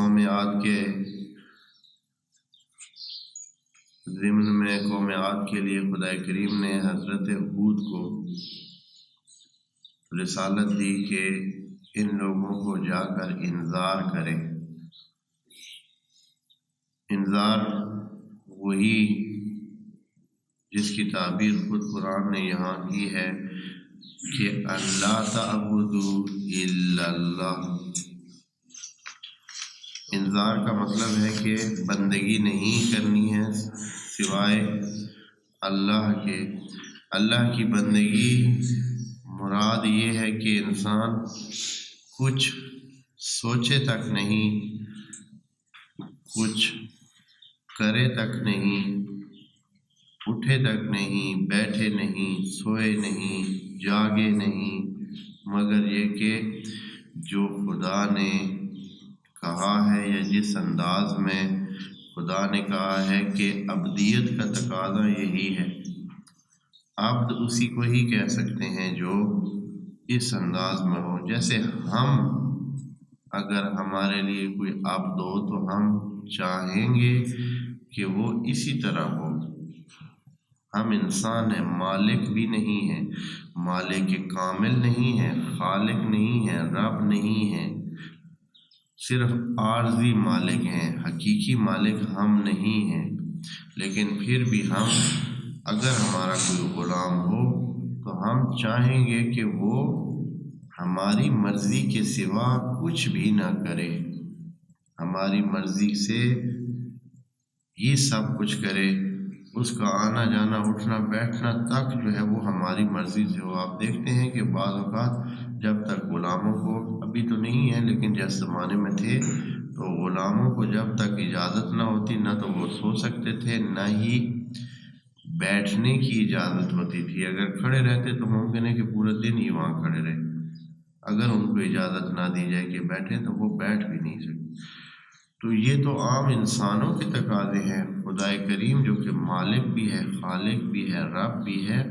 قوم عاد کے ضمن میں قوم عاد کے لیے خدا کریم نے حضرت ہود کو رسالت دی کہ ان لوگوں کو جا کر انذار کرے۔ انذار وہی جس کی تعبیر خود قرآن نے یہاں کی ہے کہ اللہ تعبدوا الا اللہ۔ انذار کا مطلب ہے کہ بندگی نہیں کرنی ہے سوائے اللہ کے۔ اللہ کی بندگی مراد یہ ہے کہ انسان کچھ سوچے تک نہیں، کچھ کرے تک نہیں، اٹھے تک نہیں، بیٹھے نہیں، سوئے نہیں، جاگے نہیں، مگر یہ کہ جو خدا نے کہا ہے یا جس انداز میں خدا نے کہا ہے کہ عبدیت کا تقاضا یہی ہے۔ عبد اسی کو ہی کہہ سکتے ہیں جو اس انداز میں ہو۔ جیسے ہم اگر ہمارے لیے کوئی عبد ہو تو ہم چاہیں گے کہ وہ اسی طرح ہو۔ ہم انسان ہیں، مالک بھی نہیں ہیں، مالک کامل نہیں ہے، خالق نہیں ہے، رب نہیں ہے، صرف عارضی مالک ہیں، حقیقی مالک ہم نہیں ہیں۔ لیکن پھر بھی ہم اگر ہمارا کوئی غلام ہو تو ہم چاہیں گے کہ وہ ہماری مرضی کے سوا کچھ بھی نہ کرے، ہماری مرضی سے ہی سب کچھ کرے، اس کا آنا جانا اٹھنا بیٹھنا تک جو ہے وہ ہماری مرضی سے ہو۔ آپ دیکھتے ہیں کہ بعض اوقات جب تک غلاموں کو، ابھی تو نہیں ہے لیکن جس زمانے میں تھے تو غلاموں کو جب تک اجازت نہ ہوتی نہ تو وہ سو سکتے تھے نہ ہی بیٹھنے کی اجازت ہوتی تھی۔ اگر کھڑے رہتے تو ممکن ہے کہ پورا دن ہی وہاں کھڑے رہے۔ اگر ان کو اجازت نہ دی جائے کہ بیٹھیں تو وہ بیٹھ بھی نہیں سکتے۔ تو یہ تو عام انسانوں کے تقاضے ہیں۔ خدا کریم جو کہ مالک بھی ہے، خالق بھی ہے، رب بھی ہے،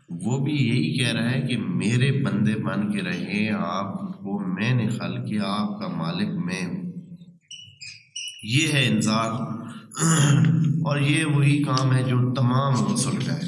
وہ بھی یہی کہہ رہا ہے کہ میرے بندے بن کے رہیں، آپ کو میں نے خلق کیا، آپ کا مالک میں ہوں۔ یہ ہے انذار، اور یہ وہی کام ہے جو تمام رسل کا ہے۔